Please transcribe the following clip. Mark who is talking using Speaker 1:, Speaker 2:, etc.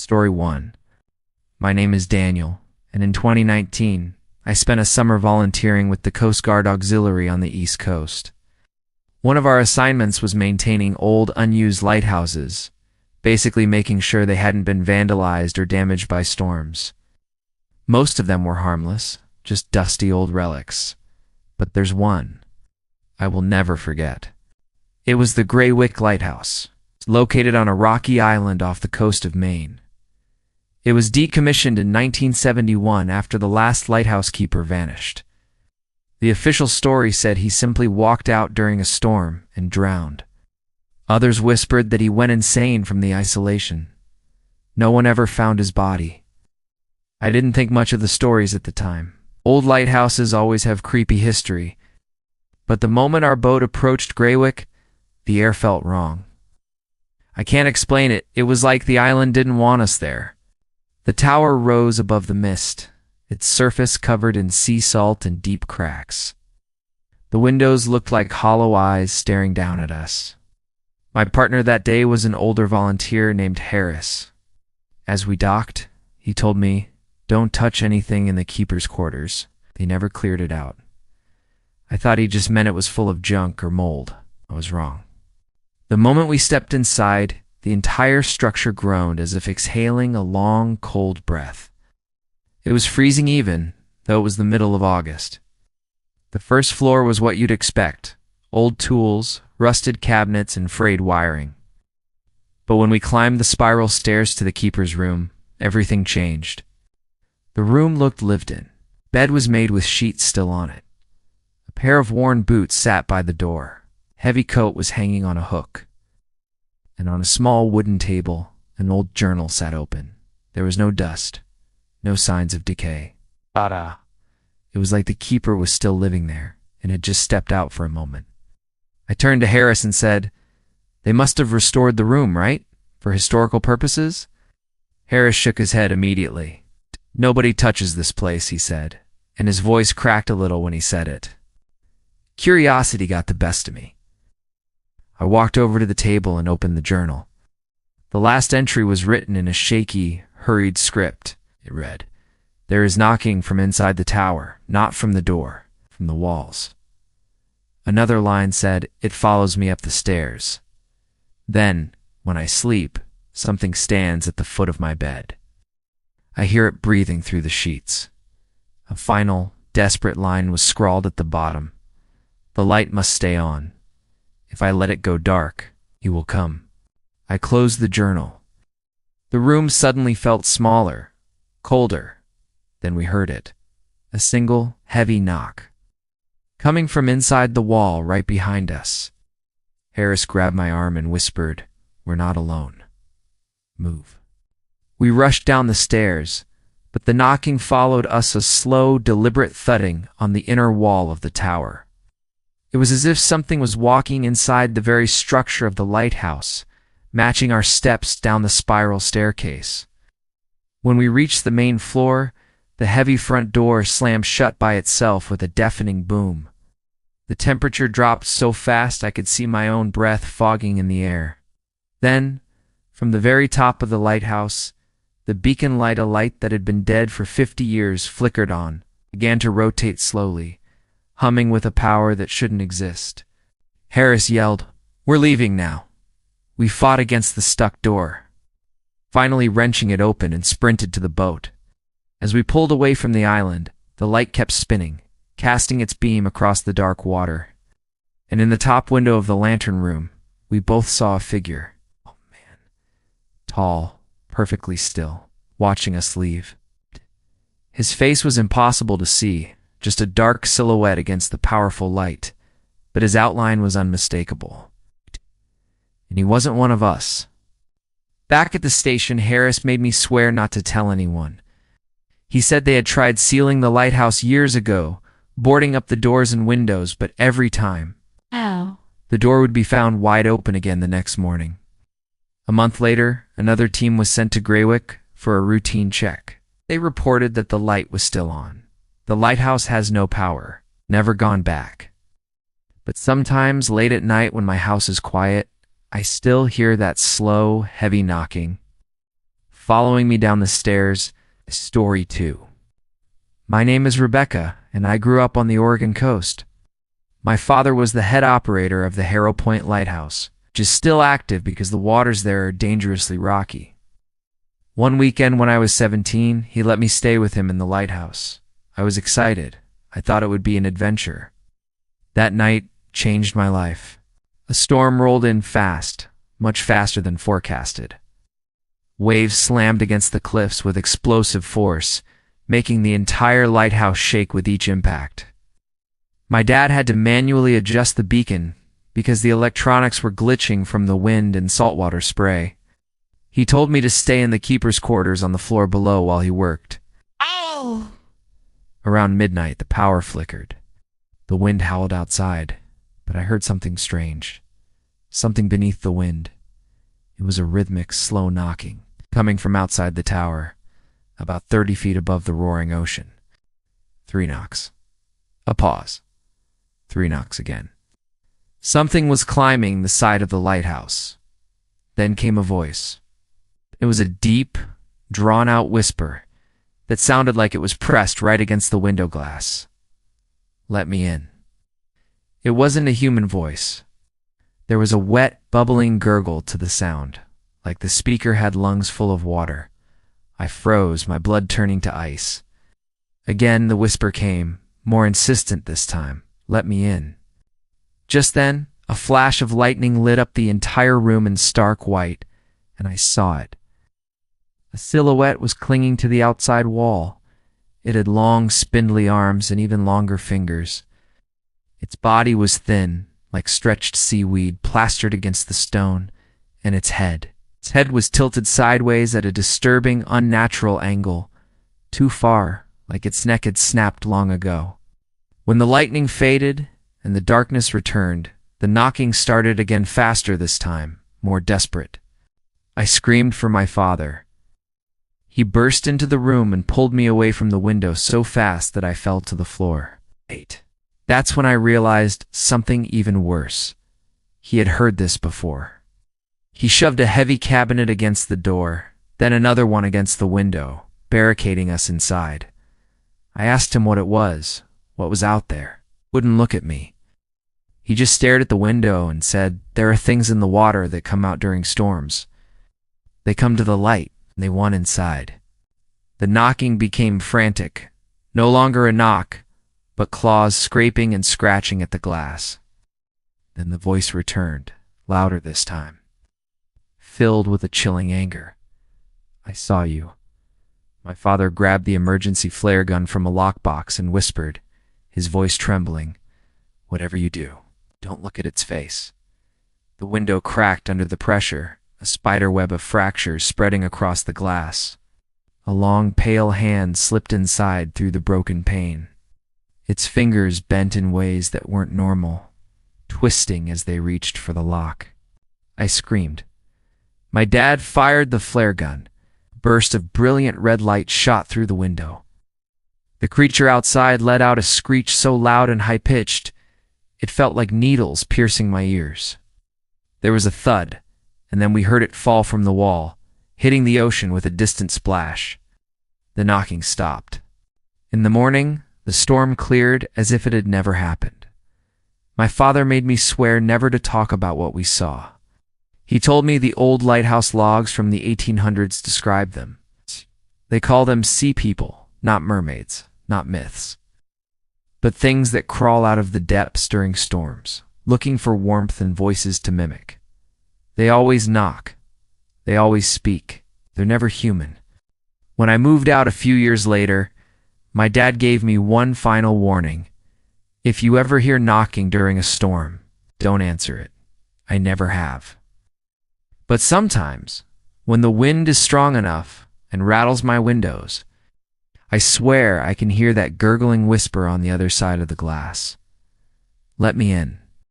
Speaker 1: Story 1. My name is Daniel, and in 2019, I spent a summer volunteering with the Coast Guard Auxiliary on the East Coast. One of our assignments was maintaining old, unused lighthouses, basically making sure they hadn't been vandalized or damaged by storms. Most of them were harmless, just dusty old relics. But there's one I will never forget. It was the Greywick Lighthouse, located on a rocky island off the coast of Maine. It was decommissioned in 1971 after the last lighthouse keeper vanished. The official story said he simply walked out during a storm and drowned. Others whispered that he went insane from the isolation. No one ever found his body. I didn't think much of the stories at the time. Old lighthouses always have creepy history. But the moment our boat approached Greywick, the air felt wrong. I can't explain it. It was like the island didn't want us there. The tower rose above the mist, its surface covered in sea salt and deep cracks. The windows looked like hollow eyes staring down at us. My partner that day was an older volunteer named Harris. As we docked, he told me, "Don't touch anything in the keeper's quarters. They never cleared it out." I thought he just meant it was full of junk or mold. I was wrong. The moment we stepped inside, the entire structure groaned as if exhaling a long, cold breath. It was freezing even, though it was the middle of August. The first floor was what you'd expect: old tools, rusted cabinets, and frayed wiring. But when we climbed the spiral stairs to the keeper's room, everything changed. The room looked lived in. Bed was made with sheets still on it. A pair of worn boots sat by the door. Heavy coat was hanging on a hook. And on a small wooden table, an old journal sat open. There was no dust, no signs of decay. It was like the keeper was still living there and had just stepped out for a moment. I turned to Harris and said, "They must have restored the room, right? For historical purposes?" Harris shook his head immediately. "Nobody touches this place," he said, and his voice cracked a little when he said it. Curiosity got the best of me. I walked over to the table and opened the journal. The last entry was written in a shaky, hurried script. It read, "There is knocking from inside the tower, not from the door, from the walls." Another line said, "It follows me up the stairs. Then, when I sleep, something stands at the foot of my bed. I hear it breathing through the sheets." A final, desperate line was scrawled at the bottom. "The light must stay on. If I let it go dark, he will come." I closed the journal. The room suddenly felt smaller, colder. Then we heard it. A single, heavy knock. Coming from inside the wall right behind us. Harris grabbed my arm and whispered, "We're not alone. Move." We rushed down the stairs, but the knocking followed us, a slow, deliberate thudding on the inner wall of the tower. It was as if something was walking inside the very structure of the lighthouse, matching our steps down the spiral staircase. When we reached the main floor, the heavy front door slammed shut by itself with a deafening boom. The temperature dropped so fast I could see my own breath fogging in the air. Then, from the very top of the lighthouse, the beacon light, a light that had been dead for 50 years, flickered on, began to rotate slowly, humming with a power that shouldn't exist. Harris yelled, "We're leaving now." We fought against the stuck door, finally wrenching it open, and sprinted to the boat. As we pulled away from the island, the light kept spinning, casting its beam across the dark water. And in the top window of the lantern room, we both saw a figure. Oh man. Tall, perfectly still, watching us leave. His face was impossible to see, just a dark silhouette against the powerful light, but his outline was unmistakable. And he wasn't one of us. Back at the station, Harris made me swear not to tell anyone. He said they had tried sealing the lighthouse years ago, boarding up the doors and windows, but every time, the door would be found wide open again the next morning. A month later, another team was sent to Greywick for a routine check. They reported that the light was still on. The lighthouse has no power, never gone back. But sometimes late at night when my house is quiet, I still hear that slow, heavy knocking. following me down the stairs. Story 2. My name is Rebecca, and I grew up on the Oregon coast. My father was the head operator of the Harrow Point Lighthouse, which is still active because the waters there are dangerously rocky. One weekend when I was 17, he let me stay with him in the lighthouse. I was excited. I thought it would be an adventure. That night changed my life. A storm rolled in fast, much faster than forecasted. Waves slammed against the cliffs with explosive force, making the entire lighthouse shake with each impact. My dad had to manually adjust the beacon because the electronics were glitching from the wind and saltwater spray. He told me to stay in the keeper's quarters on the floor below while he worked. Ow! Around midnight, the power flickered. The wind howled outside, but I heard something strange. Something beneath the wind. It was a rhythmic, slow knocking, coming from outside the tower, about 30 feet above the roaring ocean. 3 knocks. A pause. 3 knocks again. Something was climbing the side of the lighthouse. Then came a voice. It was a deep, drawn-out whisper that sounded like it was pressed right against the window glass. Let me in. It wasn't a human voice. There was a wet, bubbling gurgle to the sound, like the speaker had lungs full of water. I froze, my blood turning to ice. Again the whisper came, more insistent this time. Let me in. Just then, a flash of lightning lit up the entire room in stark white, and I saw it. A silhouette was clinging to the outside wall. It had long, spindly arms and even longer fingers. Its body was thin, like stretched seaweed plastered against the stone, and its head was tilted sideways at a disturbing, unnatural angle, too far, like its neck had snapped long ago. When the lightning faded and the darkness returned, the knocking started again, faster this time, more desperate. I screamed for my father. He burst into the room and pulled me away from the window so fast that I fell to the floor. That's when I realized something even worse. He had heard this before. He shoved a heavy cabinet against the door, then another one against the window, barricading us inside. I asked him what it was, what was out there. Wouldn't look at me. He just stared at the window and said, "There are things in the water that come out during storms. They come to the light, and they want inside." The knocking became frantic. No longer a knock, but claws scraping and scratching at the glass. Then the voice returned, louder this time, filled with a chilling anger. "I saw you." My father grabbed the emergency flare gun from a lockbox and whispered, his voice trembling, "Whatever you do, don't look at its face." The window cracked under the pressure, a spider web of fractures spreading across the glass. A long, pale hand slipped inside through the broken pane. Its fingers bent in ways that weren't normal, twisting as they reached for the lock. I screamed. My dad fired the flare gun. A burst of brilliant red light shot through the window. The creature outside let out a screech so loud and high-pitched, it felt like needles piercing my ears. There was a thud, and then we heard it fall from the wall, hitting the ocean with a distant splash. The knocking stopped. In the morning, the storm cleared as if it had never happened. My father made me swear never to talk about what we saw. He told me the old lighthouse logs from the 1800s describe them. They call them sea people, not mermaids, not myths, but things that crawl out of the depths during storms, looking for warmth and voices to mimic. They always knock. They always speak. They're never human. When I moved out a few years later, my dad gave me one final warning. If you ever hear knocking during a storm, don't answer it. I never have. But sometimes, when the wind is strong enough and rattles my windows, I swear I can hear that gurgling whisper on the other side of the glass. Let me in.